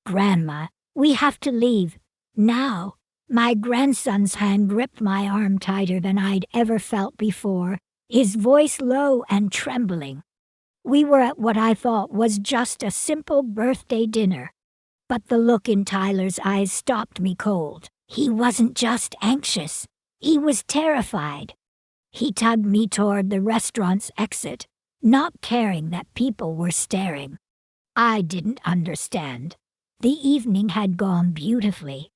Grandma, we have to leave. Now. My grandson's hand gripped my arm tighter than I'd ever felt before, his voice low and trembling. We were at what I thought was just a simple birthday dinner. But the look in Tyler's eyes stopped me cold. He wasn't just anxious. He was terrified. He tugged me toward the restaurant's exit, not caring that people were staring. I didn't understand. The evening had gone beautifully.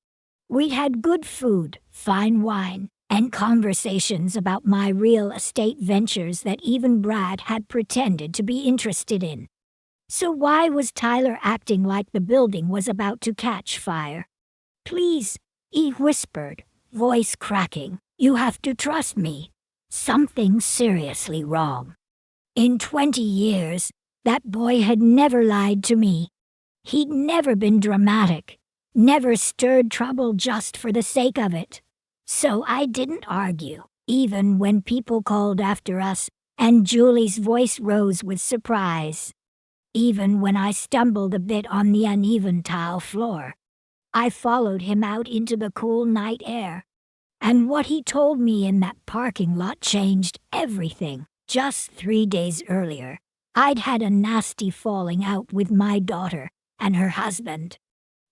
We had good food, fine wine, and conversations about my real estate ventures that even Brad had pretended to be interested in. So why was Tyler acting like the building was about to catch fire? Please, he whispered, voice cracking. You have to trust me. Something's seriously wrong. In 20 years, that boy had never lied to me. He'd never been dramatic. Never stirred trouble just for the sake of it. So I didn't argue, even when people called after us, and Julie's voice rose with surprise. Even when I stumbled a bit on the uneven tile floor. I followed him out into the cool night air. And what he told me in that parking lot changed everything. Just 3 days earlier, I'd had a nasty falling out with my daughter and her husband.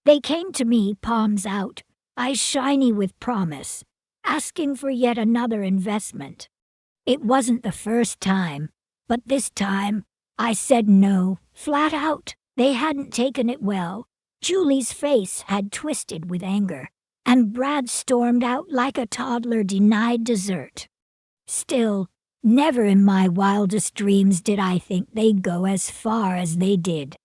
They came to me, palms out, eyes shiny with promise, asking for yet another investment. It wasn't the first time, but this time, I said no, flat out. They hadn't taken it well. Julie's face had twisted with anger, and Brad stormed out like a toddler denied dessert. Still, never in my wildest dreams did I think they'd go as far as they did.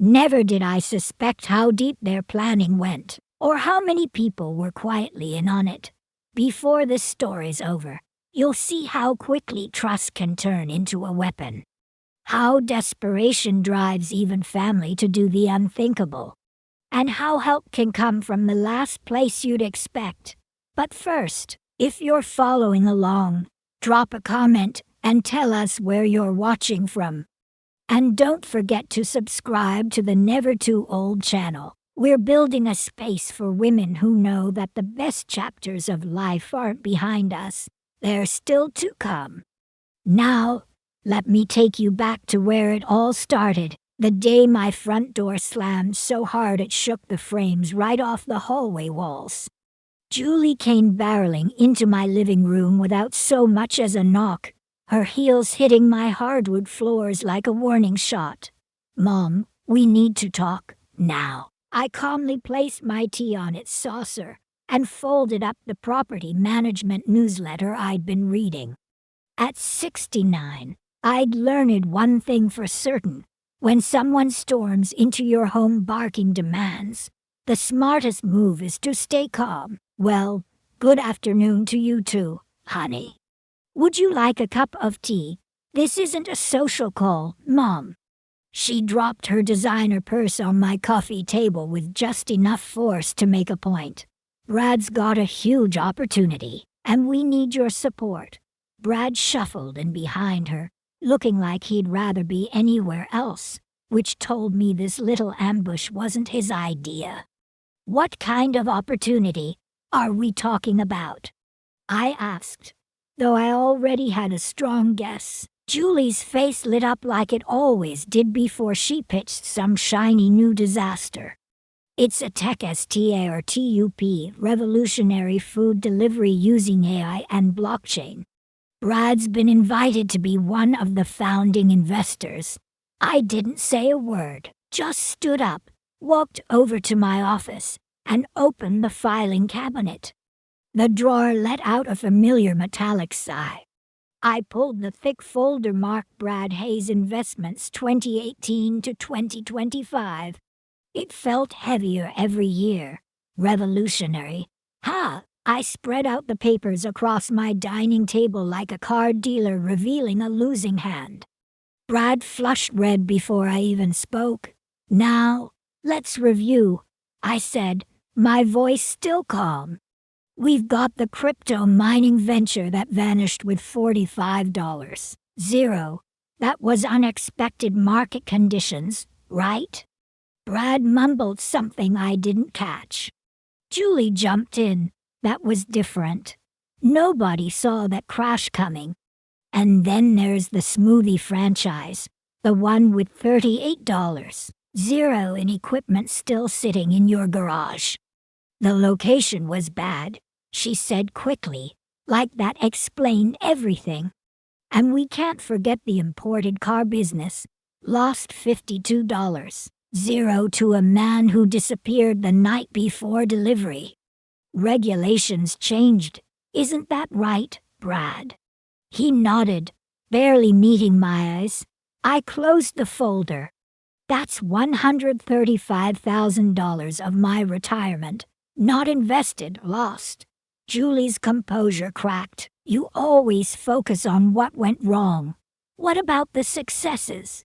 Never did I suspect how deep their planning went, or how many people were quietly in on it. Before this story's over, you'll see how quickly trust can turn into a weapon. How desperation drives even family to do the unthinkable. And how help can come from the last place you'd expect. But first, if you're following along, drop a comment and tell us where you're watching from. And don't forget to subscribe to the Never Too Old channel. We're building a space for women who know that the best chapters of life aren't behind us. They're still to come. Now, let me take you back to where it all started. The day my front door slammed so hard it shook the frames right off the hallway walls. Julie came barreling into my living room without so much as a knock, her heels hitting my hardwood floors like a warning shot. Mom, we need to talk, now. I calmly placed my tea on its saucer and folded up the property management newsletter I'd been reading. At 69, I'd learned one thing for certain. When someone storms into your home barking demands, the smartest move is to stay calm. Well, good afternoon to you too, honey. Would you like a cup of tea? This isn't a social call, Mom. She dropped her designer purse on my coffee table with just enough force to make a point. Brad's got a huge opportunity, and we need your support. Brad shuffled in behind her, looking like he'd rather be anywhere else, which told me this little ambush wasn't his idea. What kind of opportunity are we talking about? I asked, though I already had a strong guess. Julie's face lit up like it always did before she pitched some shiny new disaster. It's a tech STARTUP, revolutionary food delivery using AI and blockchain. Brad's been invited to be one of the founding investors. I didn't say a word, just stood up, walked over to my office, and opened the filing cabinet. The drawer let out a familiar metallic sigh. I pulled the thick folder marked Brad Hayes Investments 2018 to 2025. It felt heavier every year. Revolutionary. I spread out the papers across my dining table like a card dealer revealing a losing hand. Brad flushed red before I even spoke. Now, let's review, I said, my voice still calm. We've got the crypto mining venture that vanished with $45. That was unexpected market conditions, right? Brad mumbled something I didn't catch. Julie jumped in. That was different. Nobody saw that crash coming. And then there's the smoothie franchise, the one with $38, zero in equipment still sitting in your garage. The location was bad, she said quickly, like that explained everything. And we can't forget the imported car business. Lost $52, zero to a man who disappeared the night before delivery. Regulations changed, isn't that right, Brad? He nodded, barely meeting my eyes. I closed the folder. That's $135,000 of my retirement. Not invested, lost. Julie's composure cracked. You always focus on what went wrong. What about the successes?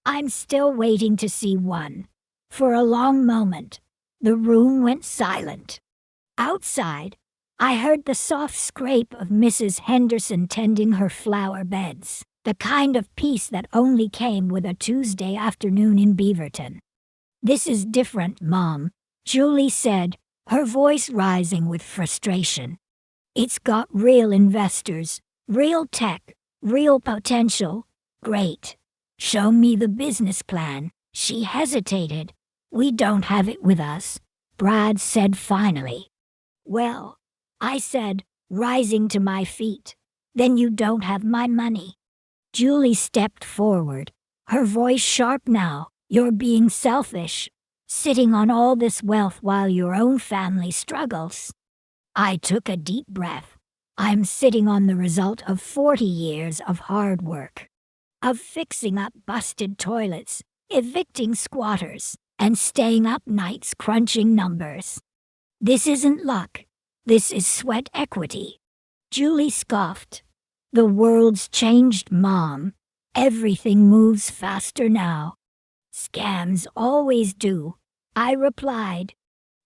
I'm still waiting to see one. For a long moment, the room went silent. Outside, I heard the soft scrape of Mrs. Henderson tending her flower beds, the kind of peace that only came with a Tuesday afternoon in Beaverton. This is different, Mom, Julie said, her voice rising with frustration. It's got real investors, real tech, real potential. Great. Show me the business plan. She hesitated. We don't have it with us, Brad said finally. Well, I said, rising to my feet, then you don't have my money. Julie stepped forward, her voice sharp now. You're being selfish, sitting on all this wealth while your own family struggles. I took a deep breath. I'm sitting on the result of 40 years of hard work, of fixing up busted toilets, evicting squatters, and staying up nights crunching numbers. This isn't luck. This is sweat equity. Julie scoffed. The world's changed, Mom. Everything moves faster now. Scams always do, I replied.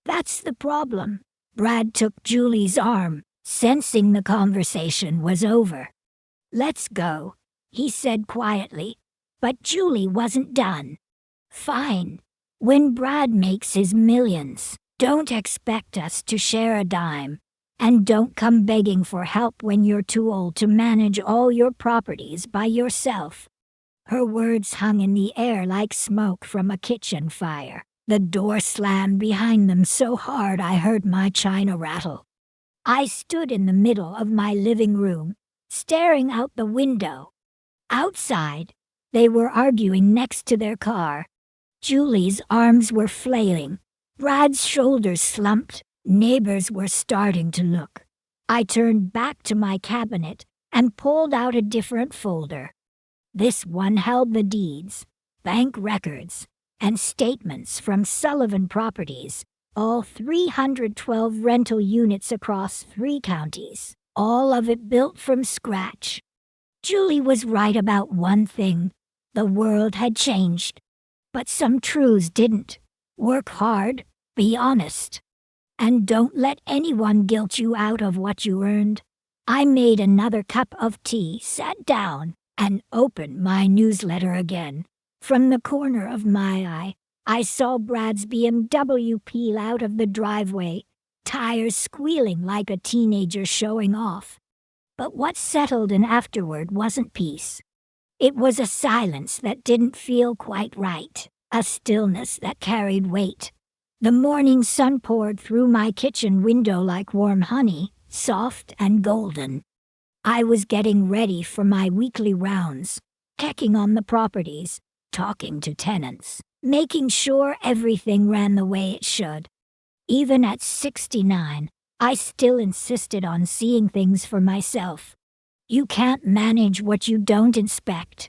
That's the problem. Brad took Julie's arm, sensing the conversation was over. Let's go, he said quietly, but Julie wasn't done. Fine. When Brad makes his millions, don't expect us to share a dime. And don't come begging for help when you're too old to manage all your properties by yourself. Her words hung in the air like smoke from a kitchen fire. The door slammed behind them so hard I heard my china rattle. I stood in the middle of my living room, staring out the window. Outside, they were arguing next to their car. Julie's arms were flailing. Brad's shoulders slumped. Neighbors were starting to look. I turned back to my cabinet and pulled out a different folder. This one held the deeds, bank records, and statements from Sullivan Properties, all 312 rental units across 3 counties, all of it built from scratch. Julie was right about one thing. The world had changed. But some truths didn't. Work hard, be honest. And don't let anyone guilt you out of what you earned. I made another cup of tea, sat down, and opened my newsletter again. From the corner of my eye, I saw Brad's BMW peel out of the driveway, tires squealing like a teenager showing off. But what settled in afterward wasn't peace. It was a silence that didn't feel quite right, a stillness that carried weight. The morning sun poured through my kitchen window like warm honey, soft and golden. I was getting ready for my weekly rounds, checking on the properties, talking to tenants, making sure everything ran the way it should. Even at 69, I still insisted on seeing things for myself. You can't manage what you don't inspect.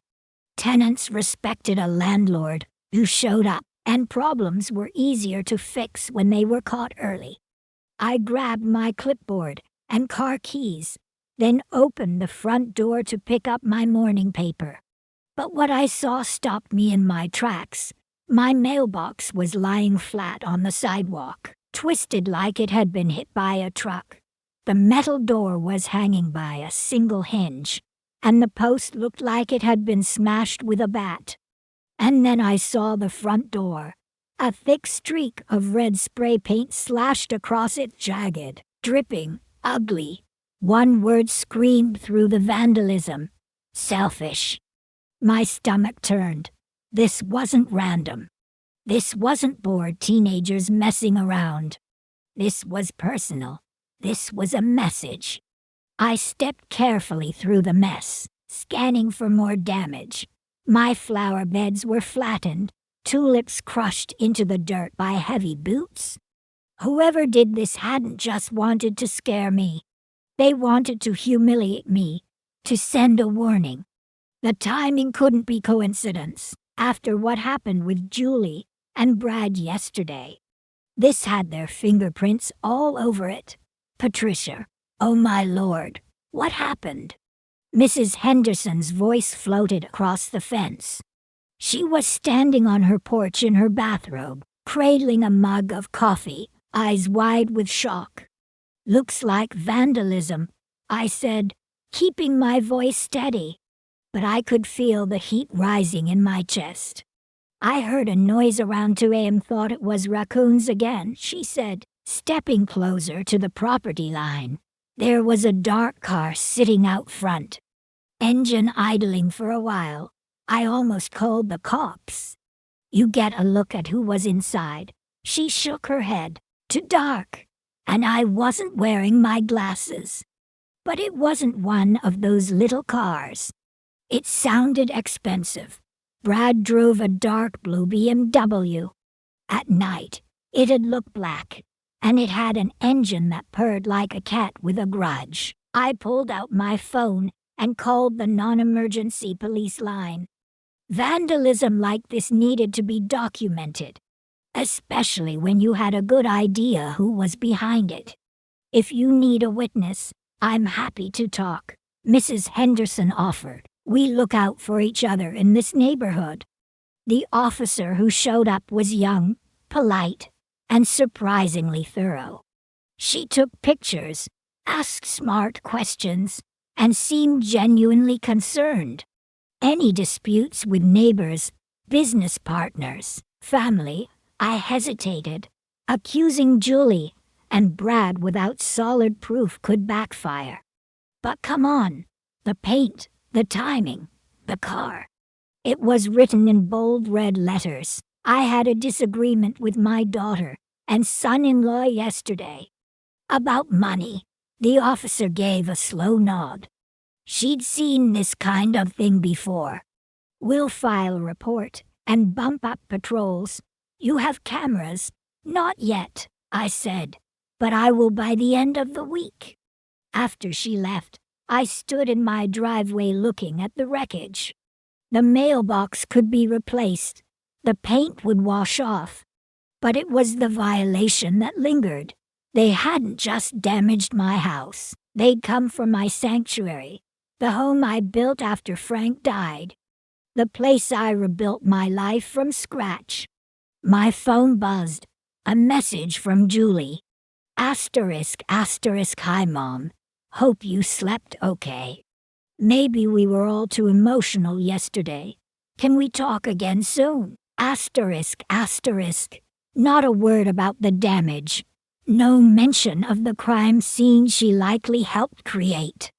Tenants respected a landlord who showed up, and problems were easier to fix when they were caught early. I grabbed my clipboard and car keys, then opened the front door to pick up my morning paper. But what I saw stopped me in my tracks. My mailbox was lying flat on the sidewalk, twisted like it had been hit by a truck. The metal door was hanging by a single hinge, and the post looked like it had been smashed with a bat. And then I saw the front door, A thick streak of red spray paint slashed across it, jagged, dripping, ugly. One word screamed through the vandalism: selfish. My stomach turned. This wasn't random. This wasn't bored teenagers messing around. This was personal. This was a message. I stepped carefully through the mess, scanning for more damage. My flower beds were flattened, tulips crushed into the dirt by heavy boots. Whoever did this hadn't just wanted to scare me. They wanted to humiliate me, to send a warning. The timing couldn't be coincidence, after what happened with Julie and Brad yesterday. This had their fingerprints all over it. Patricia, oh my lord, what happened? Mrs. Henderson's voice floated across the fence. She was standing on her porch in her bathrobe, cradling a mug of coffee, eyes wide with shock. Looks like vandalism, I said, keeping my voice steady. But I could feel the heat rising in my chest. I heard a noise around 2 a.m. Thought it was raccoons again, she said, stepping closer to the property line. There was a dark car sitting out front, engine idling for a while. I almost called the cops. You get a look at who was inside. She shook her head. Too dark. And I wasn't wearing my glasses. But it wasn't one of those little cars. It sounded expensive. Brad drove a dark blue BMW. At night, it'd look black, and it had an engine that purred like a cat with a grudge. I pulled out my phone and called the non-emergency police line. Vandalism like this needed to be documented, especially when you had a good idea who was behind it. If you need a witness, I'm happy to talk, Mrs. Henderson offered. We look out for each other in this neighborhood. The officer who showed up was young, polite, and surprisingly thorough. She took pictures, asked smart questions, and seemed genuinely concerned. Any disputes with neighbors, business partners, family, I hesitated. Accusing Julie and Brad without solid proof could backfire. But come on, the paint, the timing, the car. It was written in bold red letters. I had a disagreement with my daughter and son-in-law yesterday. About money. The officer gave a slow nod. She'd seen this kind of thing before. We'll file a report and bump up patrols. You have cameras? Not yet, I said, but I will by the end of the week. After she left, I stood in my driveway looking at the wreckage. The mailbox could be replaced. The paint would wash off. But it was the violation that lingered. They hadn't just damaged my house. They'd come for my sanctuary, the home I built after Frank died, the place I rebuilt my life from scratch. My phone buzzed. A message from Julie. Asterisk, hi Mom. Hope you slept okay. Maybe we were all too emotional yesterday. Can we talk again soon? Asterisk. Not a word about the damage. No mention of the crime scene she likely helped create.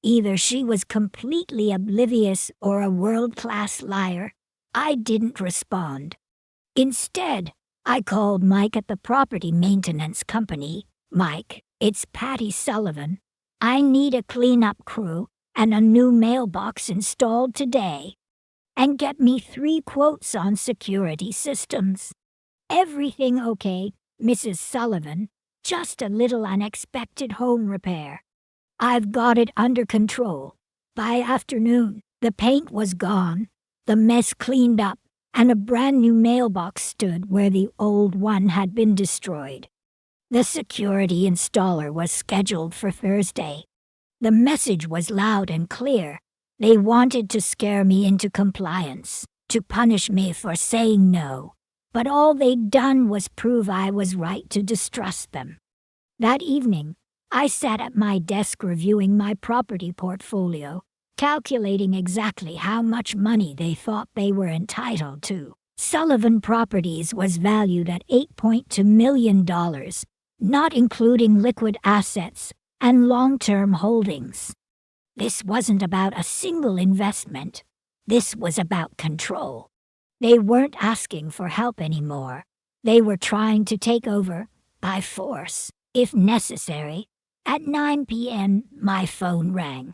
Either she was completely oblivious or a world-class liar. I didn't respond. Instead, I called Mike at the property maintenance company. Mike, it's Patty Sullivan. I need a cleanup crew and a new mailbox installed today. And get me 3 quotes on security systems. Everything okay, Mrs. Sullivan. Just a little unexpected home repair. I've got it under control. By afternoon, the paint was gone, the mess cleaned up, and a brand new mailbox stood where the old one had been destroyed. The security installer was scheduled for Thursday. The message was loud and clear. They wanted to scare me into compliance, to punish me for saying no. But all they'd done was prove I was right to distrust them. That evening, I sat at my desk reviewing my property portfolio, calculating exactly how much money they thought they were entitled to. Sullivan Properties was valued at $8.2 million, not including liquid assets and long-term holdings. This wasn't about a single investment. This was about control. They weren't asking for help anymore. They were trying to take over, by force, if necessary. At 9 p.m., my phone rang.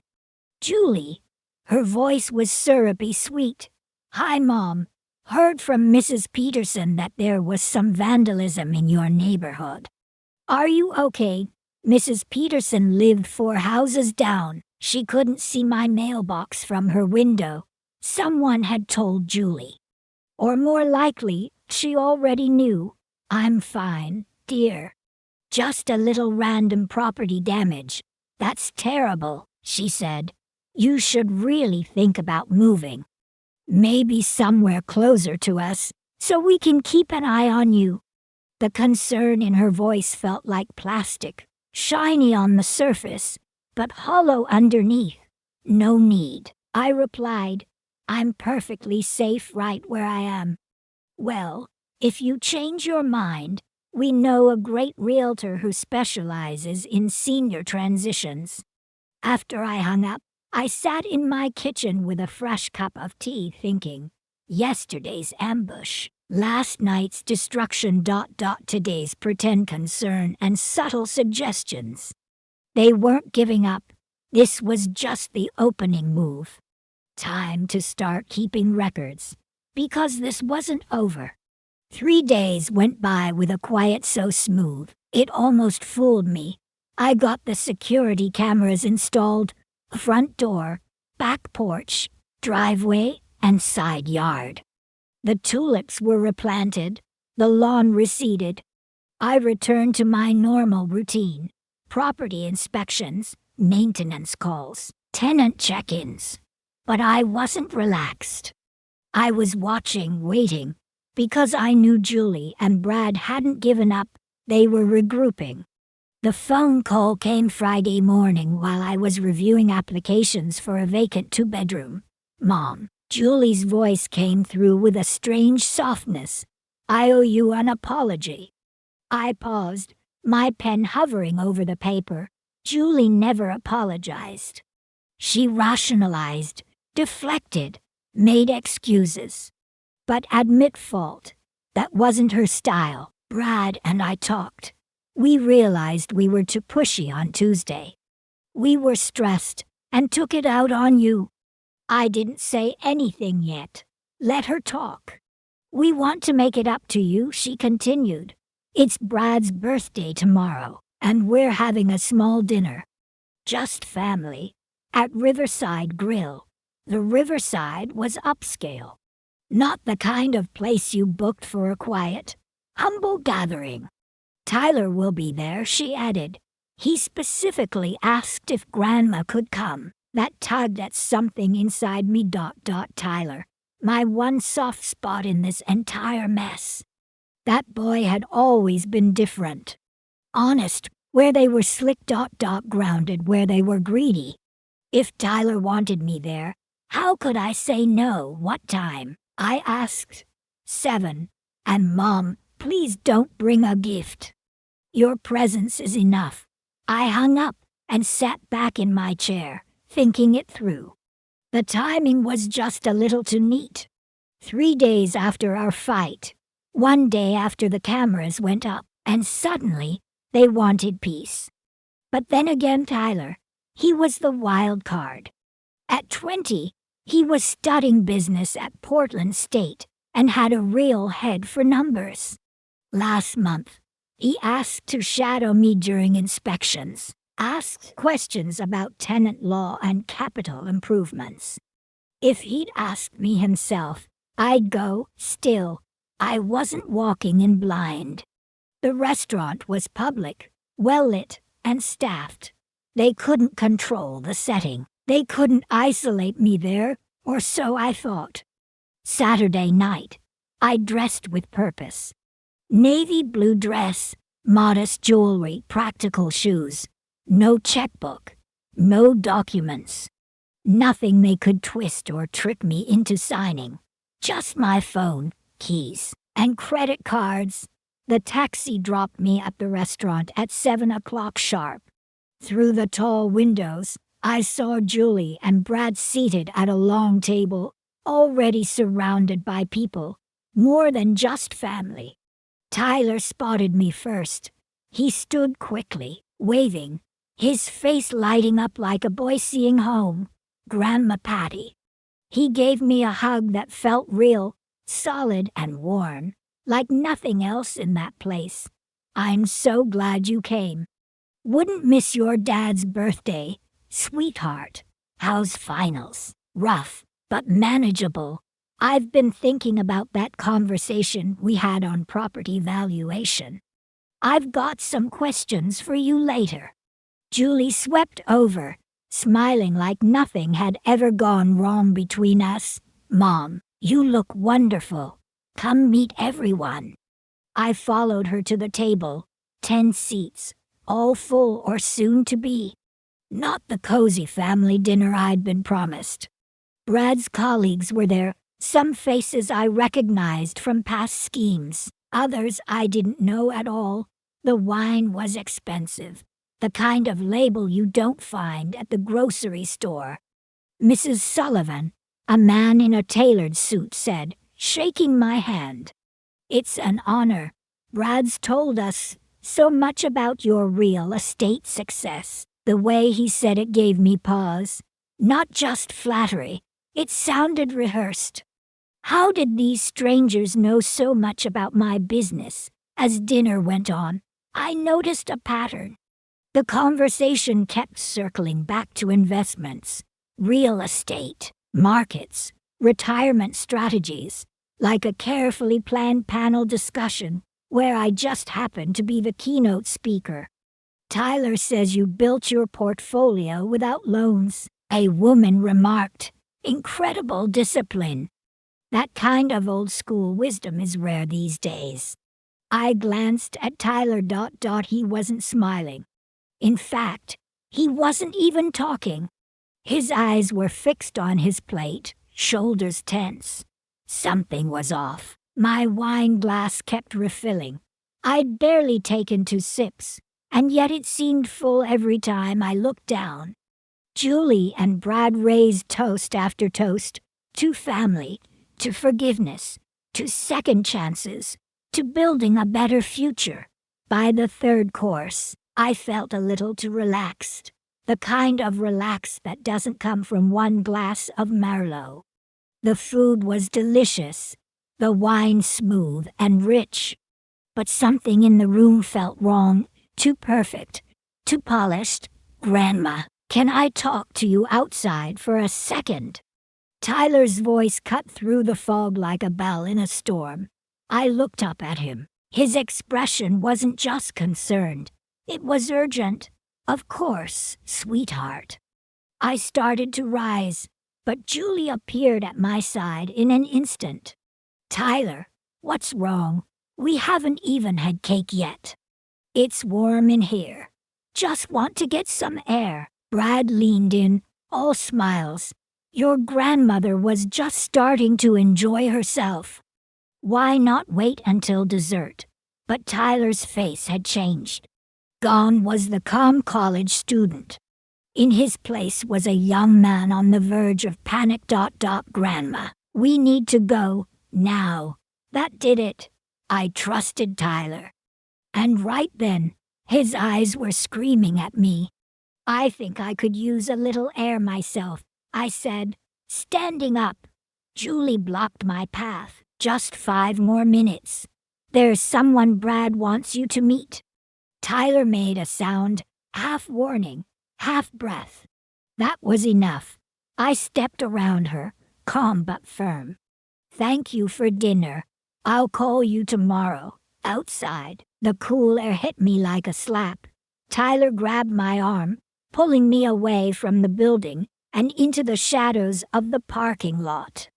Julie. Her voice was syrupy sweet. Hi, Mom. Heard from Mrs. Peterson that there was some vandalism in your neighborhood. Are you okay? Mrs. Peterson lived 4 houses down. She couldn't see my mailbox from her window. Someone had told Julie. Or more likely, she already knew. I'm fine, dear. Just a little random property damage. That's terrible, she said. You should really think about moving. Maybe somewhere closer to us, so we can keep an eye on you. The concern in her voice felt like plastic, shiny on the surface, but hollow underneath. No need, I replied. I'm perfectly safe right where I am. Well, if you change your mind, we know a great realtor who specializes in senior transitions. After I hung up, I sat in my kitchen with a fresh cup of tea thinking, yesterday's ambush, last night's destruction. Today's pretend concern and subtle suggestions. They weren't giving up. This was just the opening move. Time to start keeping records, because this wasn't over. 3 days went by with a quiet so smooth, it almost fooled me. I got the security cameras installed, front door, back porch, driveway, and side yard. The tulips were replanted, the lawn reseeded. I returned to my normal routine, property inspections, maintenance calls, tenant check-ins. But I wasn't relaxed. I was watching, waiting, because I knew Julie and Brad hadn't given up. They were regrouping. The phone call came Friday morning while I was reviewing applications for a vacant 2-bedroom. Mom. Julie's voice came through with a strange softness. I owe you an apology. I paused, my pen hovering over the paper. Julie never apologized. She rationalized, deflected, made excuses. But admit fault. That wasn't her style. Brad and I talked. We realized we were too pushy on Tuesday. We were stressed and took it out on you. I didn't say anything yet. Let her talk. We want to make it up to you, she continued. It's Brad's birthday tomorrow, and we're having a small dinner. Just family. At Riverside Grill. The Riverside was upscale. Not the kind of place you booked for a quiet, humble gathering. Tyler will be there, she added. He specifically asked if Grandma could come. That tugged at something inside me. Tyler. My one soft spot in this entire mess. That boy had always been different. Honest, where they were slick. Grounded where they were greedy. If Tyler wanted me there, how could I say no? What time? I asked. 7. And Mom, please don't bring a gift. Your presence is enough. I hung up and sat back in my chair, thinking it through. The timing was just a little too neat. 3 days after our fight, 1 day after the cameras went up, and suddenly they wanted peace. But then again, Tyler, he was the wild card. At 20, he was studying business at Portland State and had a real head for numbers. Last month, he asked to shadow me during inspections, asked questions about tenant law and capital improvements. If he'd asked me himself, I'd go. Still, I wasn't walking in blind. The restaurant was public, well-lit, and staffed. They couldn't control the setting. They couldn't isolate me there, or so I thought. Saturday night, I dressed with purpose. Navy blue dress, modest jewelry, practical shoes. No checkbook, no documents. Nothing they could twist or trick me into signing. Just my phone, keys, and credit cards. The taxi dropped me at the restaurant at 7 o'clock sharp. Through the tall windows, I saw Julie and Brad seated at a long table, already surrounded by people, more than just family. Tyler spotted me first. He stood quickly, waving, his face lighting up like a boy seeing home. Grandma Patty. He gave me a hug that felt real, solid and warm, like nothing else in that place. I'm so glad you came. Wouldn't miss your dad's birthday, sweetheart. How's finals? Rough, but manageable. I've been thinking about that conversation we had on property valuation. I've got some questions for you later. Julie swept over, smiling like nothing had ever gone wrong between us. Mom, you look wonderful. Come meet everyone. I followed her to the table, 10 seats, all full or soon to be. Not the cozy family dinner I'd been promised. Brad's colleagues were there, some faces I recognized from past schemes, others I didn't know at all. The wine was expensive, the kind of label you don't find at the grocery store. Mrs. Sullivan, a man in a tailored suit, said, shaking my hand. It's an honor. Brad's told us so much about your real estate success. The way he said it gave me pause. Not just flattery. It sounded rehearsed. How did these strangers know so much about my business? As dinner went on, I noticed a pattern. The conversation kept circling back to investments, real estate, markets, retirement strategies, like a carefully planned panel discussion where I just happened to be the keynote speaker. Tyler says you built your portfolio without loans, a woman remarked. Incredible discipline. That kind of old-school wisdom is rare these days. I glanced at Tyler. He wasn't smiling. In fact, he wasn't even talking. His eyes were fixed on his plate, shoulders tense. Something was off. My wine glass kept refilling. I'd barely taken 2 sips, and yet it seemed full every time I looked down. Julie and Brad raised toast after toast, to family, to forgiveness, to second chances, to building a better future. By the third course, I felt a little too relaxed, the kind of relax that doesn't come from one glass of Merlot. The food was delicious, the wine smooth and rich, but something in the room felt wrong, too perfect, too polished. Grandma, can I talk to you outside for a second? Tyler's voice cut through the fog like a bell in a storm. I looked up at him. His expression wasn't just concerned. It was urgent. Of course, sweetheart. I started to rise, but Julie appeared at my side in an instant. Tyler, what's wrong? We haven't even had cake yet. It's warm in here. Just want to get some air. Brad leaned in, all smiles. Your grandmother was just starting to enjoy herself. Why not wait until dessert? But Tyler's face had changed. Gone was the calm college student. In his place was a young man on the verge of panic. Grandma, we need to go, now. That did it. I trusted Tyler. And right then, his eyes were screaming at me. I think I could use a little air myself, I said, standing up. Julie blocked my path. Just 5 more minutes. There's someone Brad wants you to meet. Tyler made a sound, half warning, half breath. That was enough. I stepped around her, calm but firm. Thank you for dinner. I'll call you tomorrow, outside. The cool air hit me like a slap. Tyler grabbed my arm, pulling me away from the building and into the shadows of the parking lot.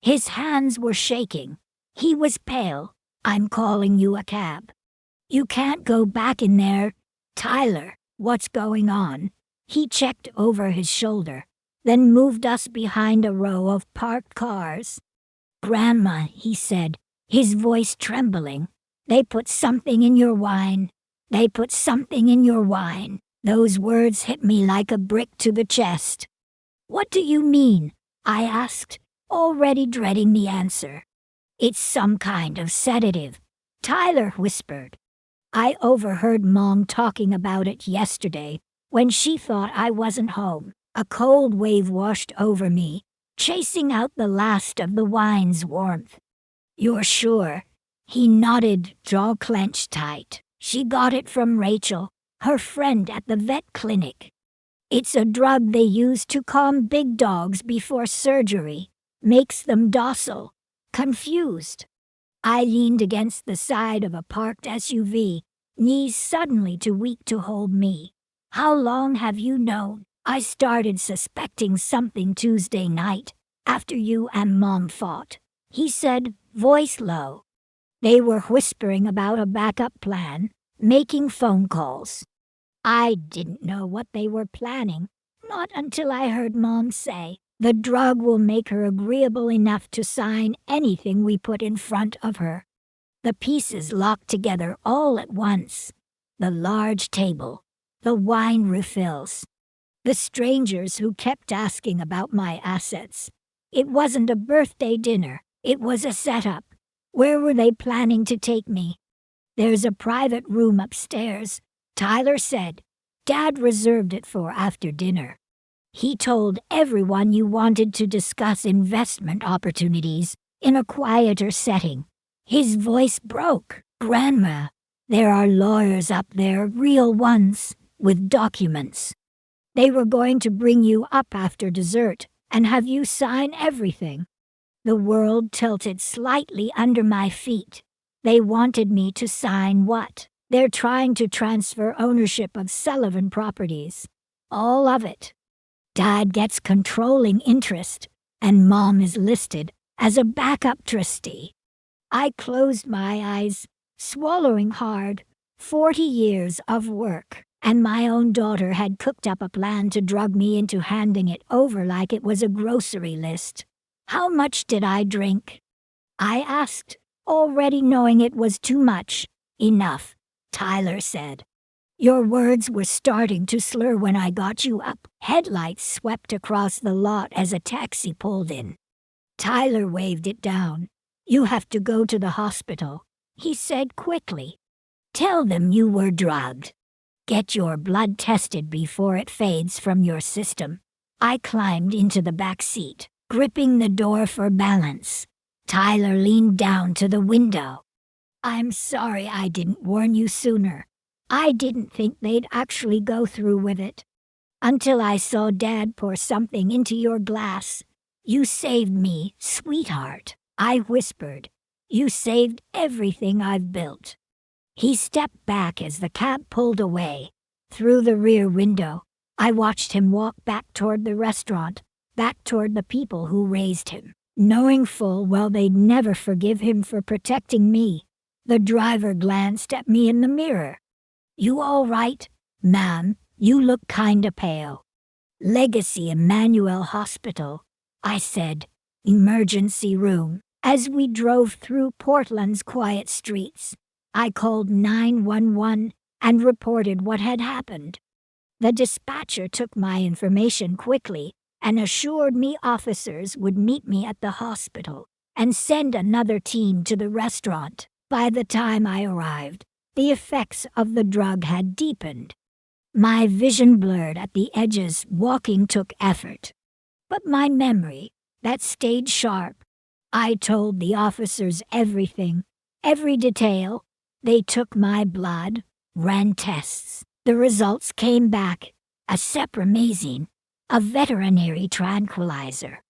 His hands were shaking. He was pale. I'm calling you a cab. You can't go back in there. Tyler, what's going on? He checked over his shoulder, then moved us behind a row of parked cars. Grandma, he said, his voice trembling. They put something in your wine. They put something in your wine. Those words hit me like a brick to the chest. What do you mean? I asked, already dreading the answer. It's some kind of sedative, Tyler whispered. I overheard Mom talking about it yesterday when she thought I wasn't home. A cold wave washed over me, chasing out the last of the wine's warmth. You're sure? He nodded, jaw clenched tight. She got it from Rachel, her friend at the vet clinic. It's a drug they use to calm big dogs before surgery. Makes them docile, confused. I leaned against the side of a parked SUV, knees suddenly too weak to hold me. How long have you known? I started suspecting something Tuesday night, after you and Mom fought, he said, voice low. They were whispering about a backup plan, making phone calls. I didn't know what they were planning, not until I heard Mom say, the drug will make her agreeable enough to sign anything we put in front of her. The pieces locked together all at once. The large table, the wine refills, the strangers who kept asking about my assets. It wasn't a birthday dinner, it was a setup. Where were they planning to take me? There's a private room upstairs, Tyler said. Dad reserved it for after dinner. He told everyone you wanted to discuss investment opportunities in a quieter setting. His voice broke. Grandma, there are lawyers up there, real ones, with documents. They were going to bring you up after dessert and have you sign everything. The world tilted slightly under my feet. They wanted me to sign what? They're trying to transfer ownership of Sullivan properties. All of it. Dad gets controlling interest, and Mom is listed as a backup trustee. I closed my eyes, swallowing hard. 40 years of work, and my own daughter had cooked up a plan to drug me into handing it over like it was a grocery list. How much did I drink? I asked, already knowing it was too much. Enough, Tyler said. Your words were starting to slur when I got you up. Headlights swept across the lot as a taxi pulled in. Tyler waved it down. You have to go to the hospital, he said quickly. Tell them you were drugged. Get your blood tested before it fades from your system. I climbed into the back seat, gripping the door for balance. Tyler leaned down to the window. I'm sorry I didn't warn you sooner. I didn't think they'd actually go through with it. Until I saw Dad pour something into your glass. You saved me, sweetheart, I whispered. You saved everything I've built. He stepped back as the cab pulled away. Through the rear window, I watched him walk back toward the restaurant, back toward the people who raised him, knowing full well they'd never forgive him for protecting me. The driver glanced at me in the mirror. You all right, ma'am? You look kinda pale. Legacy Emmanuel Hospital, I said. Emergency room. As we drove through Portland's quiet streets, I called 911 and reported what had happened. The dispatcher took my information quickly and assured me officers would meet me at the hospital and send another team to the restaurant. By the time I arrived, the effects of the drug had deepened. My vision blurred at the edges, walking took effort. But my memory, that stayed sharp. I told the officers everything, every detail. They took my blood, ran tests. The results came back, a sepramazine, a veterinary tranquilizer.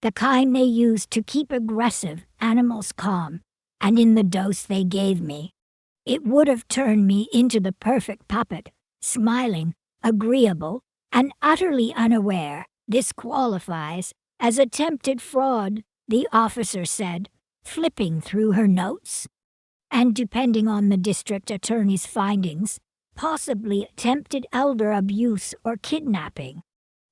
The kind they used to keep aggressive animals calm, and in the dose they gave me, it would have turned me into the perfect puppet, smiling, agreeable, and utterly unaware. This qualifies as attempted fraud, the officer said, flipping through her notes. And depending on the district attorney's findings, possibly attempted elder abuse or kidnapping.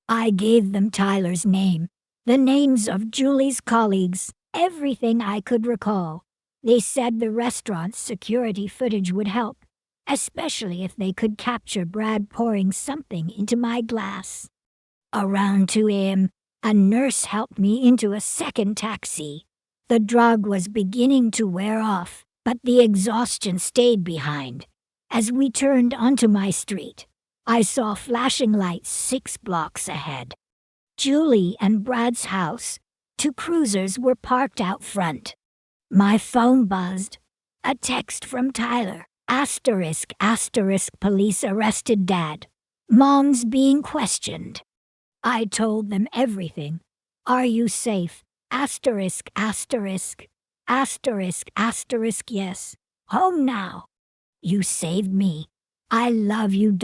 I gave them Tyler's name, the names of Julie's colleagues, everything I could recall. They said the restaurant's security footage would help, especially if they could capture Brad pouring something into my glass. Around 2 a.m., a nurse helped me into a second taxi. The drug was beginning to wear off, but the exhaustion stayed behind. As we turned onto my street, I saw flashing lights 6 blocks ahead. Julie and Brad's house, 2 cruisers were parked out front. My phone buzzed. A text from Tyler. Asterisk, police arrested Dad. Mom's being questioned. I told them everything. Are you safe? Asterisk, yes. Home now. You saved me. I love you.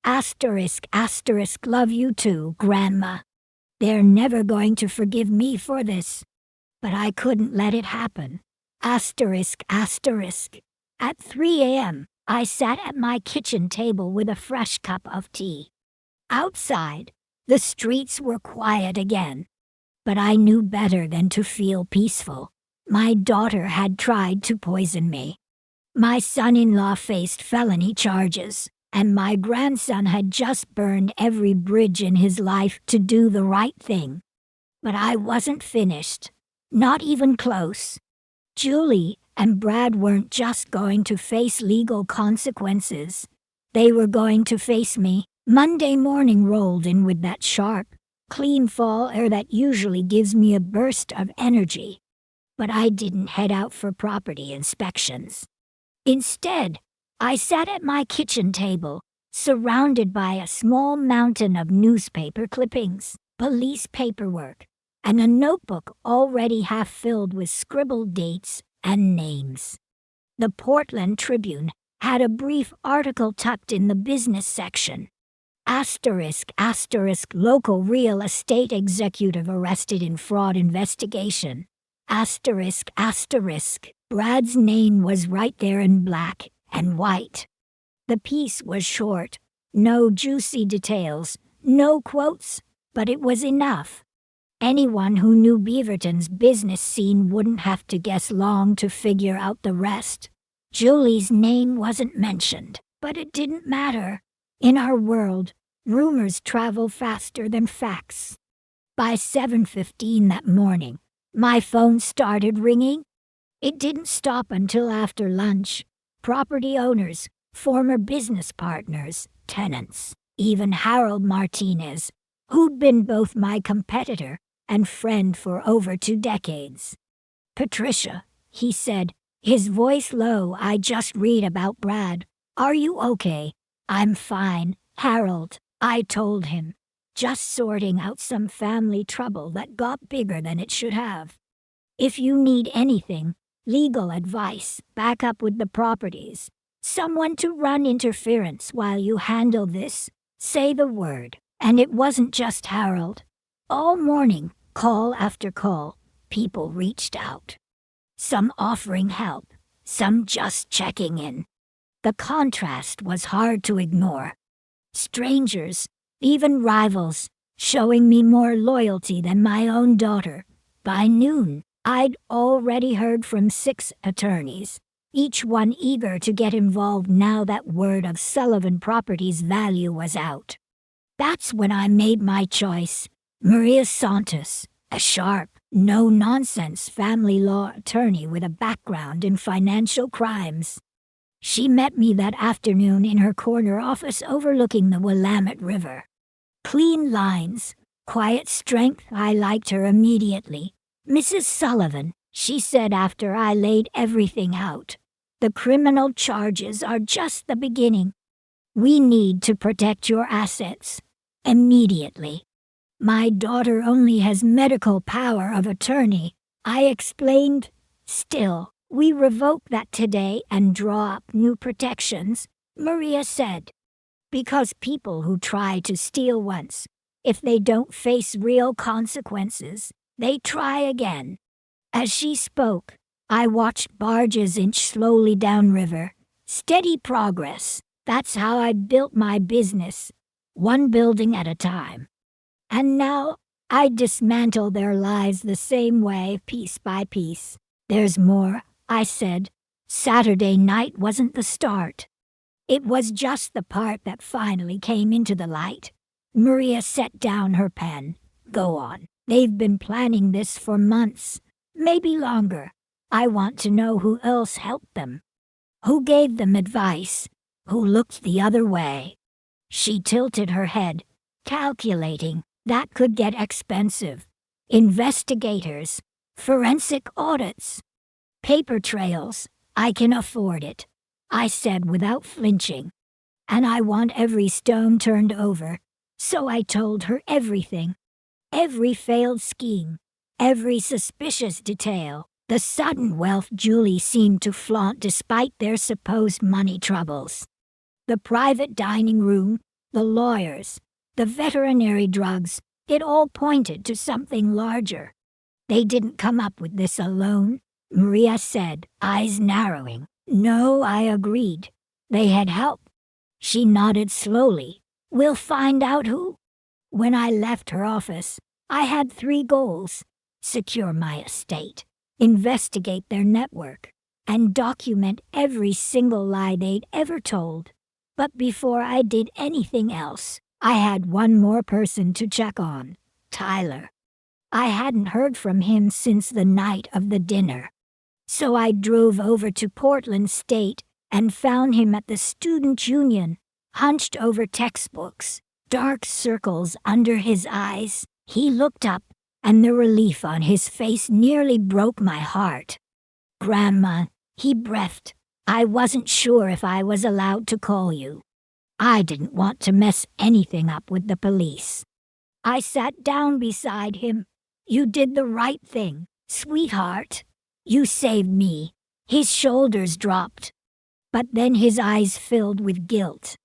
Asterisk, love you too, Grandma. They're never going to forgive me for this. But I couldn't let it happen. Asterisk. At 3 a.m., I sat at my kitchen table with a fresh cup of tea. Outside, the streets were quiet again. But I knew better than to feel peaceful. My daughter had tried to poison me. My son-in-law faced felony charges, and my grandson had just burned every bridge in his life to do the right thing. But I wasn't finished. Not even close. Julie and Brad weren't just going to face legal consequences. They were going to face me. Monday morning rolled in with that sharp, clean fall air that usually gives me a burst of energy. But I didn't head out for property inspections. Instead, I sat at my kitchen table, surrounded by a small mountain of newspaper clippings, police paperwork, and a notebook already half filled with scribbled dates and names. The Portland Tribune had a brief article tucked in the business section. Asterisk, local real estate executive arrested in fraud investigation. Asterisk, Brad's name was right there in black and white. The piece was short, no juicy details, no quotes, but it was enough. Anyone who knew Beaverton's business scene wouldn't have to guess long to figure out the rest. Julie's name wasn't mentioned, but it didn't matter. In our world, rumors travel faster than facts. By 7:15 that morning, my phone started ringing. It didn't stop until after lunch. Property owners, former business partners, tenants, even Harold Martinez, who'd been both my competitor and friend for over 2 decades. Patricia, he said, his voice low. I just read about Brad. Are you okay? I'm fine, Harold, I told him, just sorting out some family trouble that got bigger than it should have. If you need anything, legal advice, back up with the properties, someone to run interference while you handle this, say the word. And it wasn't just Harold. All morning, call after call, people reached out. Some offering help, some just checking in. The contrast was hard to ignore. Strangers, even rivals, showing me more loyalty than my own daughter. By noon, I'd already heard from 6 attorneys, each one eager to get involved now that word of Sullivan Properties' value was out. That's when I made my choice. Maria Santos, a sharp, no-nonsense family law attorney with a background in financial crimes. She met me that afternoon in her corner office overlooking the Willamette River. Clean lines, quiet strength. I liked her immediately. Mrs. Sullivan, she said after I laid everything out, the criminal charges are just the beginning. We need to protect your assets. Immediately. My daughter only has medical power of attorney, I explained. Still, we revoke that today and draw up new protections, Maria said. Because people who try to steal once, if they don't face real consequences, they try again. As she spoke, I watched barges inch slowly downriver. Steady progress. That's how I built my business, one building at a time. And now, I'd dismantle their lives the same way, piece by piece. There's more, I said. Saturday night wasn't the start. It was just the part that finally came into the light. Maria set down her pen. Go on. They've been planning this for months, maybe longer. I want to know who else helped them. Who gave them advice? Who looked the other way? She tilted her head, calculating. That could get expensive. Investigators, forensic audits, paper trails. I can afford it, I said without flinching. And I want every stone turned over. So I told her everything. Every failed scheme. Every suspicious detail. The sudden wealth Julie seemed to flaunt despite their supposed money troubles. The private dining room, the lawyers, the veterinary drugs, it all pointed to something larger. They didn't come up with this alone, Maria said, eyes narrowing. No, I agreed. They had help. She nodded slowly. We'll find out who. When I left her office, I had 3 goals. Secure my estate, investigate their network, and document every single lie they'd ever told. But before I did anything else, I had one more person to check on, Tyler. I hadn't heard from him since the night of the dinner. So I drove over to Portland State and found him at the student union, hunched over textbooks, dark circles under his eyes. He looked up, and the relief on his face nearly broke my heart. Grandma, he breathed. I wasn't sure if I was allowed to call you. I didn't want to mess anything up with the police. I sat down beside him. You did the right thing, sweetheart. You saved me. His shoulders dropped. But then his eyes filled with guilt.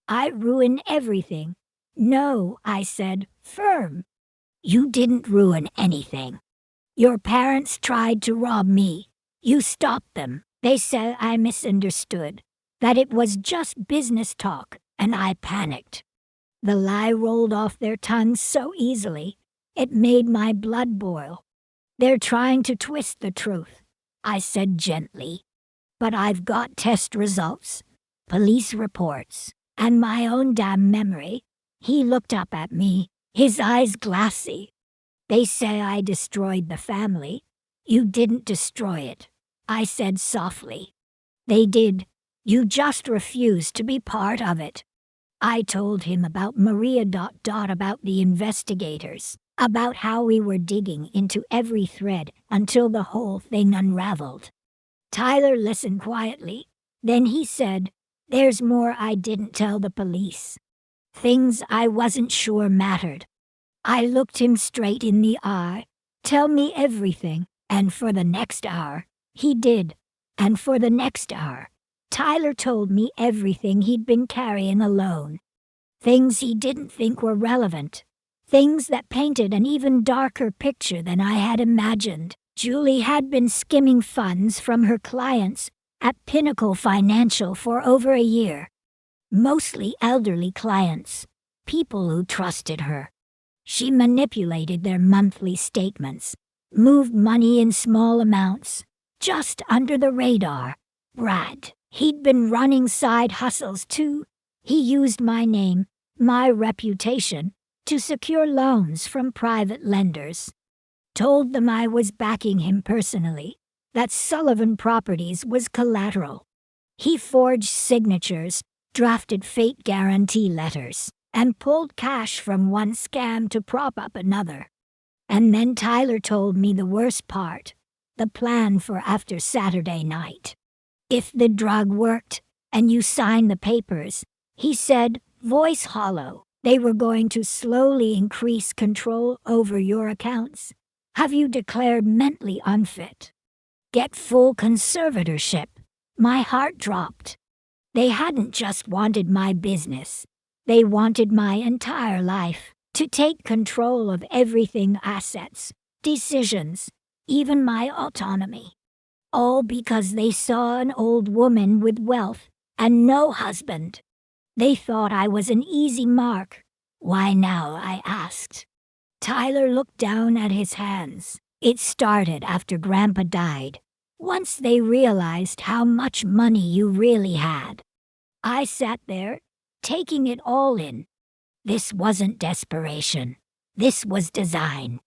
I ruined everything. No, I said, firm. You didn't ruin anything. Your parents tried to rob me. You stopped them. They said I misunderstood, that it was just business talk, and I panicked. The lie rolled off their tongues so easily, it made my blood boil. They're trying to twist the truth, I said gently. But I've got test results, police reports, and my own damn memory. He looked up at me, his eyes glassy. They say I destroyed the family. You didn't destroy it, I said softly. They did. You just refused to be part of it. I told him about Maria ... about the investigators, about how we were digging into every thread until the whole thing unraveled. Tyler listened quietly. Then he said, there's more I didn't tell the police. Things I wasn't sure mattered. I looked him straight in the eye. Tell me everything. And for the next hour, he did. And for the next hour, Tyler told me everything he'd been carrying alone. Things he didn't think were relevant. Things that painted an even darker picture than I had imagined. Julie had been skimming funds from her clients at Pinnacle Financial for over a year. Mostly elderly clients, people who trusted her. She manipulated their monthly statements, moved money in small amounts, just under the radar. Brad, he'd been running side hustles too. He used my name, my reputation, to secure loans from private lenders. Told them I was backing him personally, that Sullivan Properties was collateral. He forged signatures, drafted fake guarantee letters, and pulled cash from one scam to prop up another. And then Tyler told me the worst part, the plan for after Saturday night. If the drug worked, and you signed the papers, he said, voice hollow, they were going to slowly increase control over your accounts. Have you declared mentally unfit? Get full conservatorship. My heart dropped. They hadn't just wanted my business. They wanted my entire life, to take control of everything, assets, decisions, even my autonomy. All because they saw an old woman with wealth and no husband. They thought I was an easy mark. Why now, I asked. Tyler looked down at his hands. It started after Grandpa died. Once they realized how much money you really had. I sat there, taking it all in. This wasn't desperation. This was design.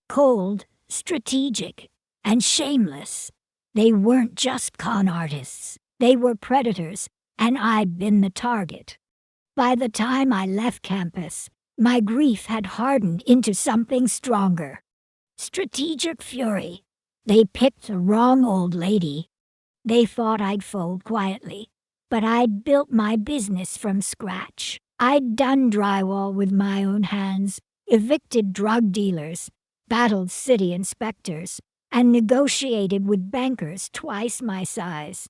Cold, strategic, and shameless. They weren't just con artists. They were predators, and I'd been the target. By the time I left campus, my grief had hardened into something stronger. Strategic fury. They picked the wrong old lady. They thought I'd fold quietly, but I'd built my business from scratch. I'd done drywall with my own hands, evicted drug dealers, battled city inspectors, and negotiated with bankers twice my size.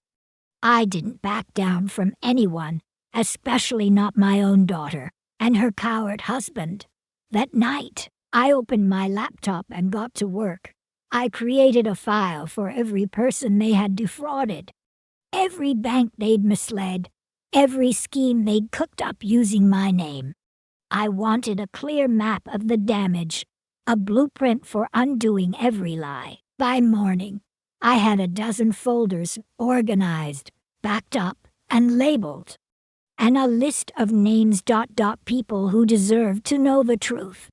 I didn't back down from anyone, especially not my own daughter and her coward husband. That night, I opened my laptop and got to work. I created a file for every person they had defrauded, every bank they'd misled, every scheme they'd cooked up using my name. I wanted a clear map of the damage, a blueprint for undoing every lie. By morning, I had a dozen folders organized, backed up, and labeled, and a list of names. People who deserved to know the truth.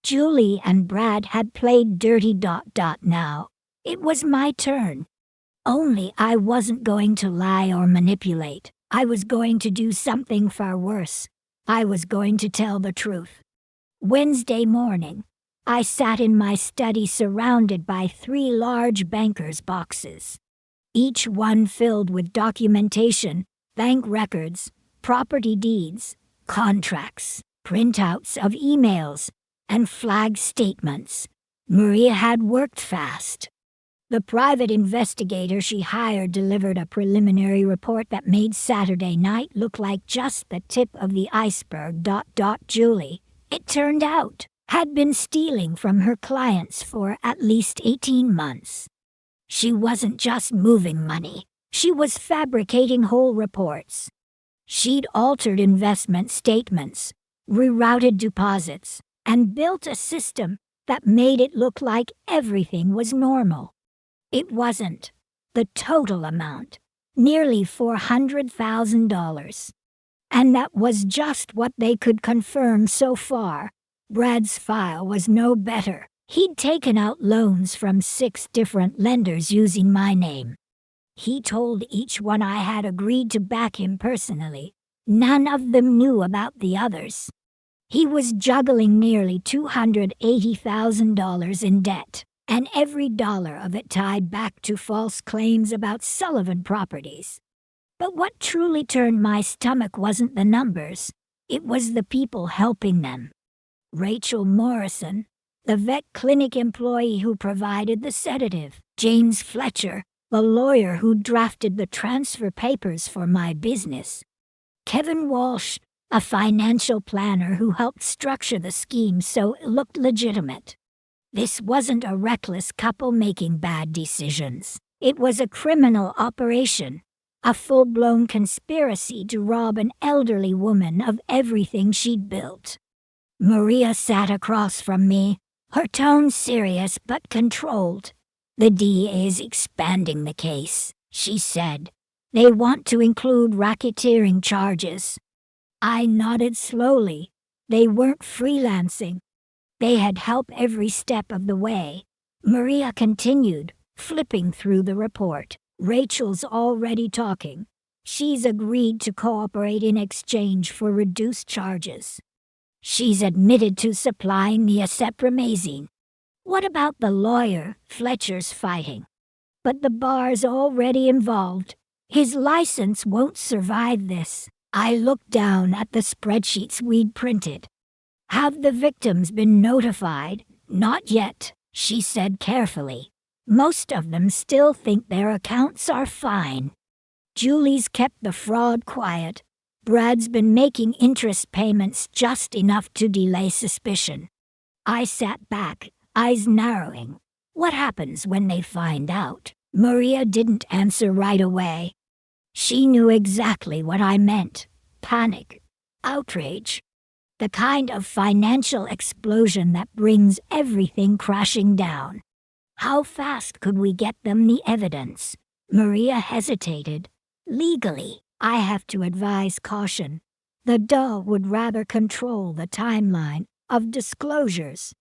Julie and Brad had played dirty. Now. It was my turn. Only I wasn't going to lie or manipulate. I was going to do something far worse. I was going to tell the truth. Wednesday morning, I sat in my study surrounded by 3 large bankers' boxes, each one filled with documentation, bank records, property deeds, contracts, printouts of emails, and flag statements. Maria had worked fast. The private investigator she hired delivered a preliminary report that made Saturday night look like just the tip of the iceberg. Julie, it turned out, had been stealing from her clients for at least 18 months. She wasn't just moving money. She was fabricating whole reports. She'd altered investment statements, rerouted deposits, and built a system that made it look like everything was normal. It wasn't. The total amount, nearly $400,000. And that was just what they could confirm so far. Brad's file was no better. He'd taken out loans from 6 different lenders using my name. He told each one I had agreed to back him personally. None of them knew about the others. He was juggling nearly $280,000 in debt, and every dollar of it tied back to false claims about Sullivan properties. But what truly turned my stomach wasn't the numbers. It was the people helping them. Rachel Morrison, the vet clinic employee who provided the sedative. James Fletcher, the lawyer who drafted the transfer papers for my business. Kevin Walsh, a financial planner who helped structure the scheme so it looked legitimate. This wasn't a reckless couple making bad decisions. It was a criminal operation, a full-blown conspiracy to rob an elderly woman of everything she'd built. Maria sat across from me, her tone serious but controlled. The DA is expanding the case, she said. They want to include racketeering charges. I nodded slowly. They weren't freelancing. They had help every step of the way. Maria continued, flipping through the report. Rachel's already talking. She's agreed to cooperate in exchange for reduced charges. She's admitted to supplying the acetramazine. What about the lawyer Fletcher's fighting? But the bar's already involved. His license won't survive this. I looked down at the spreadsheets we'd printed. Have the victims been notified? Not yet, she said carefully. Most of them still think their accounts are fine. Julie's kept the fraud quiet. Brad's been making interest payments just enough to delay suspicion. I sat back, eyes narrowing. What happens when they find out? Maria didn't answer right away. She knew exactly what I meant. Panic. Outrage. The kind of financial explosion that brings everything crashing down. How fast could we get them the evidence? Maria hesitated. Legally, I have to advise caution. The DA would rather control the timeline of disclosures.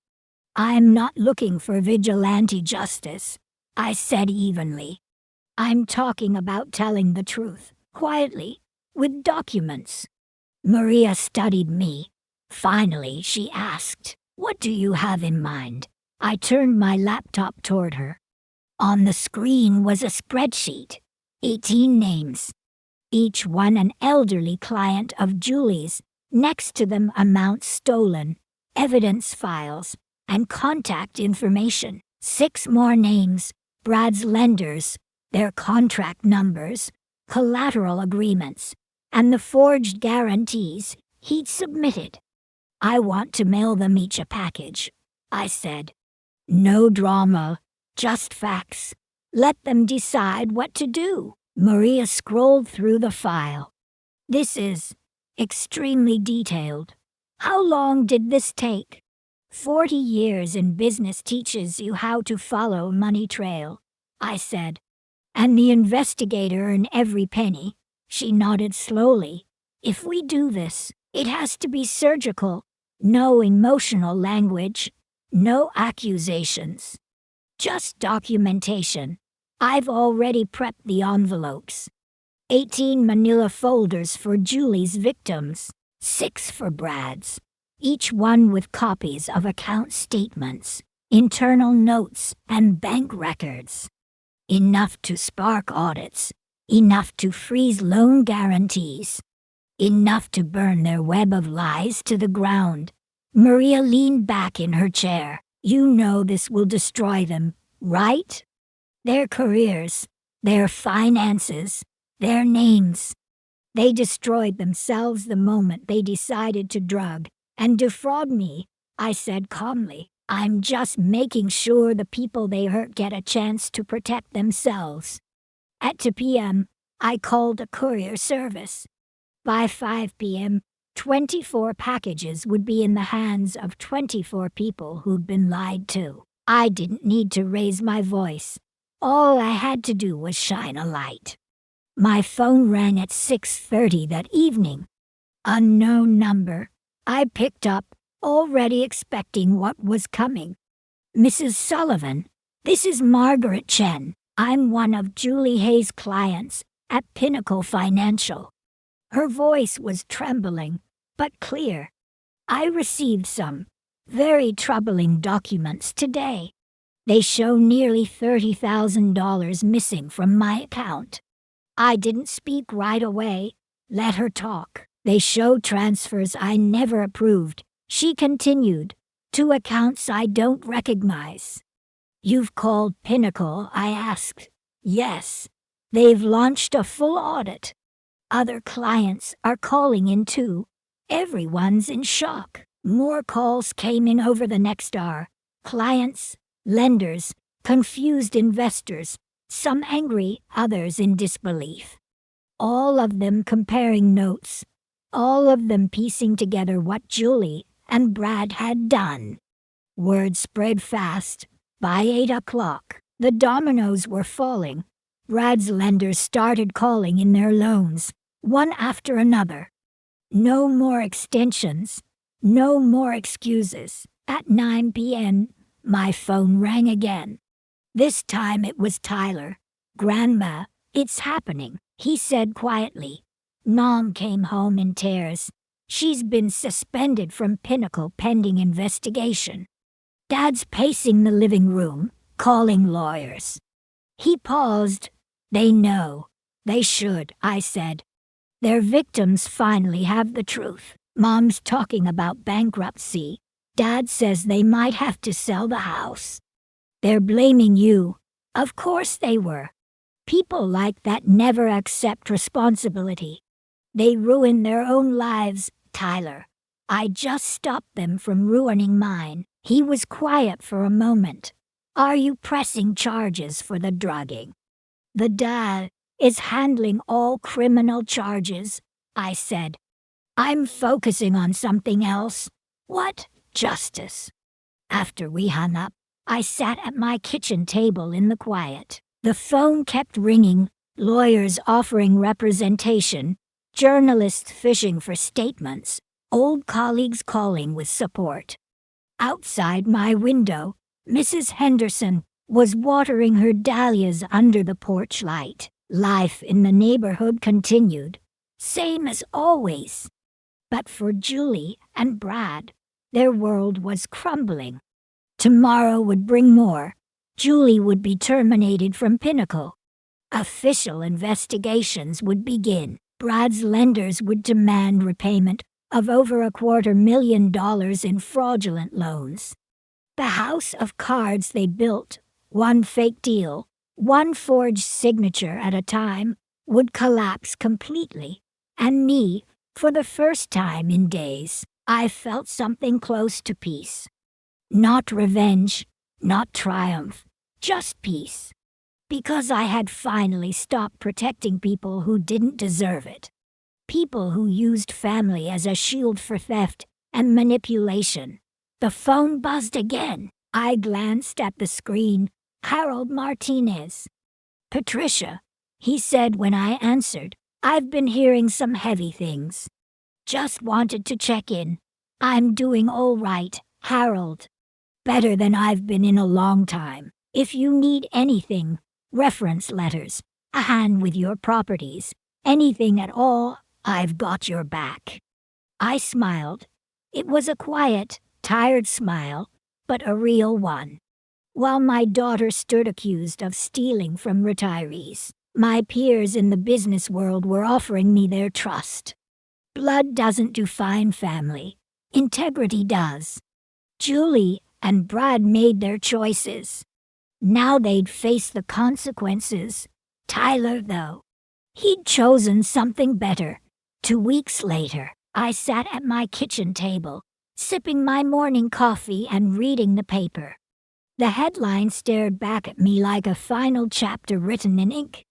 I'm not looking for vigilante justice, I said evenly. I'm talking about telling the truth, quietly, with documents. Maria studied me. Finally, she asked, "What do you have in mind?" I turned my laptop toward her. On the screen was a spreadsheet, 18 names, each one an elderly client of Julie's. Next to them amounts stolen, evidence files, and contact information. 6 more names, Brad's lenders, their contract numbers, collateral agreements, and the forged guarantees he'd submitted. I want to mail them each a package, I said. No drama, just facts. Let them decide what to do. Maria scrolled through the file. This is extremely detailed. How long did this take? 40 years in business teaches you how to follow money trail, I said. And the investigator earned every penny. She nodded slowly. If we do this, it has to be surgical. No emotional language. No accusations. Just documentation. I've already prepped the envelopes. 18 manila folders for Julie's victims, 6 for Brad's, each one with copies of account statements, internal notes, and bank records. Enough to spark audits, enough to freeze loan guarantees, enough to burn their web of lies to the ground. Maria leaned back in her chair. You know this will destroy them, right? Their careers, their finances, their names. They destroyed themselves the moment they decided to drug and defraud me, I said calmly. I'm just making sure the people they hurt get a chance to protect themselves. At 2 p.m., I called a courier service. By 5 p.m., 24 packages would be in the hands of 24 people who'd been lied to. I didn't need to raise my voice. All I had to do was shine a light. My phone rang at 6:30 that evening. Unknown number. I picked up, already expecting what was coming. Mrs. Sullivan, this is Margaret Chen. I'm one of Julie Hayes' clients at Pinnacle Financial. Her voice was trembling, but clear. I received some very troubling documents today. They show nearly $30,000 missing from my account. I didn't speak right away. Let her talk. They show transfers I never approved. She continued, to accounts I don't recognize. You've called Pinnacle, I asked. Yes. They've launched a full audit. Other clients are calling in too. Everyone's in shock. More calls came in over the next hour. Clients, lenders, confused investors, some angry, others in disbelief. All of them comparing notes. All of them piecing together what Julie and Brad had done. Word spread fast. By 8 o'clock, the dominoes were falling. Brad's lenders started calling in their loans, one after another. No more extensions, no more excuses. At 9 p.m., my phone rang again. This time it was Tyler. Grandma, it's happening, he said quietly. Mom came home in tears. She's been suspended from Pinnacle pending investigation. Dad's pacing the living room, calling lawyers. He paused. They know. They should, I said. Their victims finally have the truth. Mom's talking about bankruptcy. Dad says they might have to sell the house. They're blaming you. Of course they were. People like that never accept responsibility. They ruin their own lives, Tyler. I just stopped them from ruining mine. He was quiet for a moment. Are you pressing charges for the drugging? The dad is handling all criminal charges, I said. I'm focusing on something else. What? Justice. After we hung up, I sat at my kitchen table in the quiet. The phone kept ringing, lawyers offering representation, journalists fishing for statements, old colleagues calling with support. Outside my window, Mrs. Henderson was watering her dahlias under the porch light. Life in the neighborhood continued, same as always. But for Julie and Brad, their world was crumbling. Tomorrow would bring more. Julie would be terminated from Pinnacle. Official investigations would begin. Brad's lenders would demand repayment of over $250,000 in fraudulent loans. The house of cards they built, one fake deal, one forged signature at a time, would collapse completely. And me, for the first time in days, I felt something close to peace. Not revenge, not triumph, just peace. Because I had finally stopped protecting people who didn't deserve it. People who used family as a shield for theft and manipulation. The phone buzzed again. I glanced at the screen. Harold Martinez. Patricia, he said when I answered. I've been hearing some heavy things. Just wanted to check in. I'm doing all right, Harold. Better than I've been in a long time. If you need anything, reference letters, a hand with your properties, anything at all, I've got your back. I smiled. It was a quiet, tired smile, but a real one. While my daughter stood accused of stealing from retirees, my peers in the business world were offering me their trust. Blood doesn't define family. Integrity does. Julie and Brad made their choices. Now they'd face the consequences. Tyler, though, he'd chosen something better. 2 weeks later, I sat at my kitchen table, sipping my morning coffee and reading the paper. The headline stared back at me like a final chapter written in ink.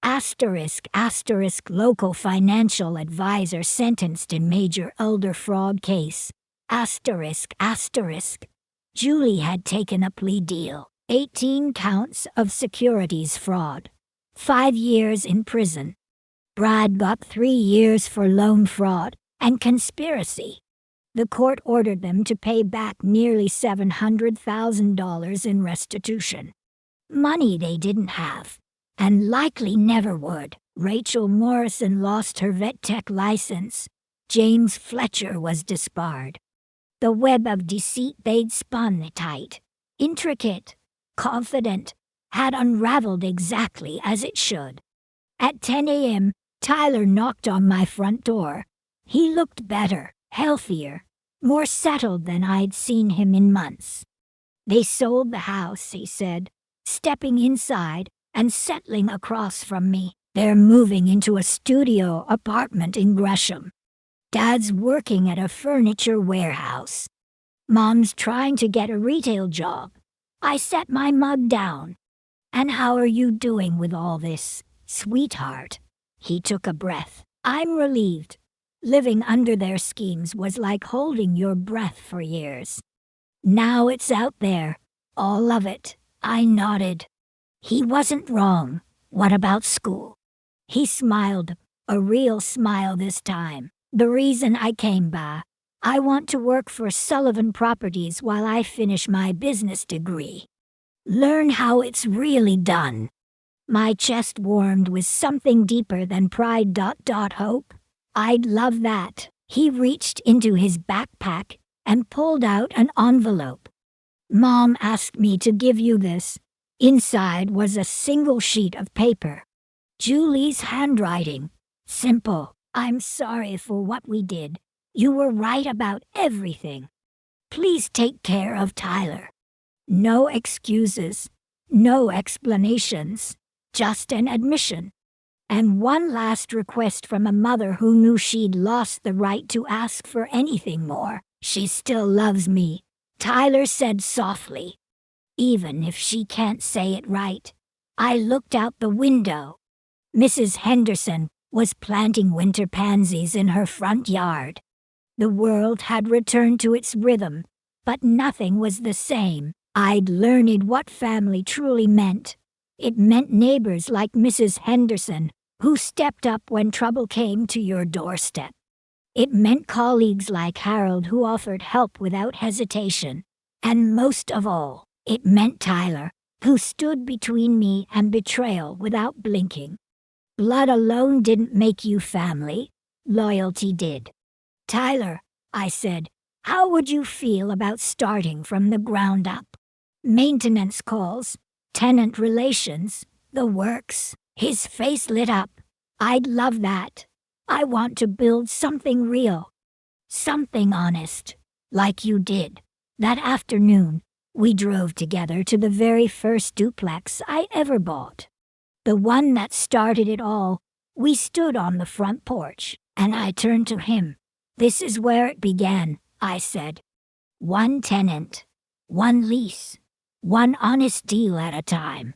Asterisk, asterisk, local financial advisor sentenced in major elder fraud case. Asterisk, asterisk. Julie had taken a plea deal. 18 counts of securities fraud. 5 years in prison. Brad got 3 years for loan fraud and conspiracy. The court ordered them to pay back nearly $700,000 in restitution. Money they didn't have, and likely never would. Rachel Morrison lost her vet tech license. James Fletcher was disbarred. The web of deceit they'd spun tight, intricate, confident, had unraveled exactly as it should. At 10 a.m., Tyler knocked on my front door. He looked better, healthier, more settled than I'd seen him in months. They sold the house, he said, stepping inside and settling across from me. They're moving into a studio apartment in Gresham. Dad's working at a furniture warehouse. Mom's trying to get a retail job. I set my mug down. And how are you doing with all this, sweetheart? He took a breath. I'm relieved. Living under their schemes was like holding your breath for years. Now it's out there, all of it. I nodded. He wasn't wrong. What about school? He smiled, a real smile this time. The reason I came by, I want to work for Sullivan Properties while I finish my business degree. Learn how it's really done. My chest warmed with something deeper than pride. Hope. I'd love that. He reached into his backpack and pulled out an envelope. Mom asked me to give you this. Inside was a single sheet of paper. Julie's handwriting. Simple. I'm sorry for what we did. You were right about everything. Please take care of Tyler. No excuses. No explanations. Just an admission. And one last request from a mother who knew she'd lost the right to ask for anything more. She still loves me, Tyler said softly. Even if she can't say it right. I looked out the window. Mrs. Henderson was planting winter pansies in her front yard. The world had returned to its rhythm, but nothing was the same. I'd learned what family truly meant. It meant neighbors like Mrs. Henderson, who stepped up when trouble came to your doorstep. It meant colleagues like Harold who offered help without hesitation. And most of all, it meant Tyler, who stood between me and betrayal without blinking. Blood alone didn't make you family. Loyalty did. Tyler, I said, how would you feel about starting from the ground up? Maintenance calls, tenant relations, the works. His face lit up. I'd love that. I want to build something real. Something honest, like you did. That afternoon, we drove together to the very first duplex I ever bought. The one that started it all. We stood on the front porch, and I turned to him. This is where it began, I said. One tenant, one lease, one honest deal at a time.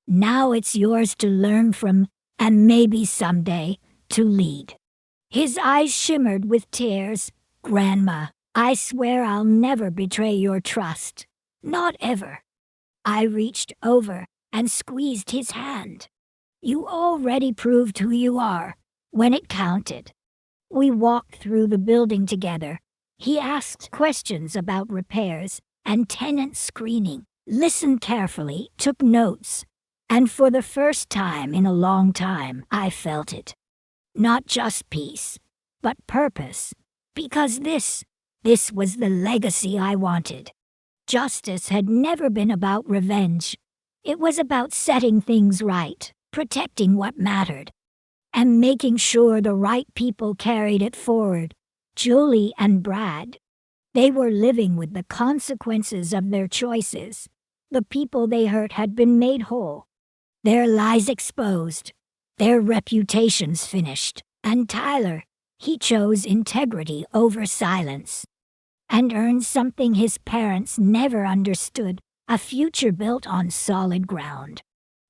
Now it's yours to learn from, and maybe someday, to lead. His eyes shimmered with tears. Grandma, I swear I'll never betray your trust. Not ever. I reached over and squeezed his hand. You already proved who you are, when it counted. We walked through the building together. He asked questions about repairs and tenant screening, listened carefully, took notes, and for the first time in a long time, I felt it. Not just peace, but purpose, because this was the legacy I wanted. Justice had never been about revenge. It was about setting things right, protecting what mattered, and making sure the right people carried it forward. Julie and Brad, they were living with the consequences of their choices. The people they hurt had been made whole, their lies exposed, their reputations finished. And Tyler, he chose integrity over silence, and earned something his parents never understood, a future built on solid ground.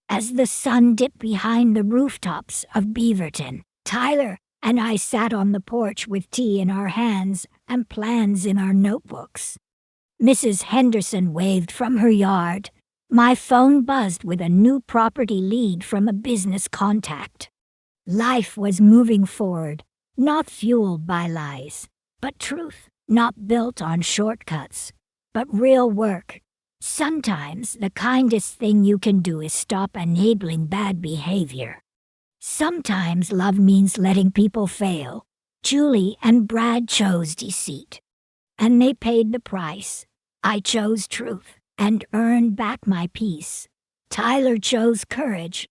As the sun dipped behind the rooftops of Beaverton, Tyler and I sat on the porch with tea in our hands and plans in our notebooks. Mrs. Henderson waved from her yard. My phone buzzed with a new property lead from a business contact. Life was moving forward, not fueled by lies, but truth, not built on shortcuts, but real work. Sometimes the kindest thing you can do is stop enabling bad behavior. Sometimes love means letting people fail. Julie and Brad chose deceit, and they paid the price. I chose truth and earned back my peace. Tyler chose courage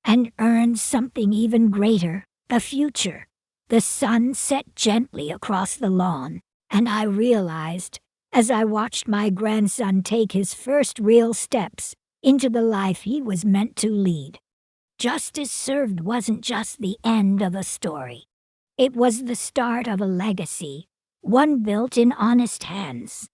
and earned something even greater, the future. The sun set gently across the lawn, and I realized, as I watched my grandson take his first real steps into the life he was meant to lead. Justice served wasn't just the end of a story. It was the start of a legacy, one built in honest hands.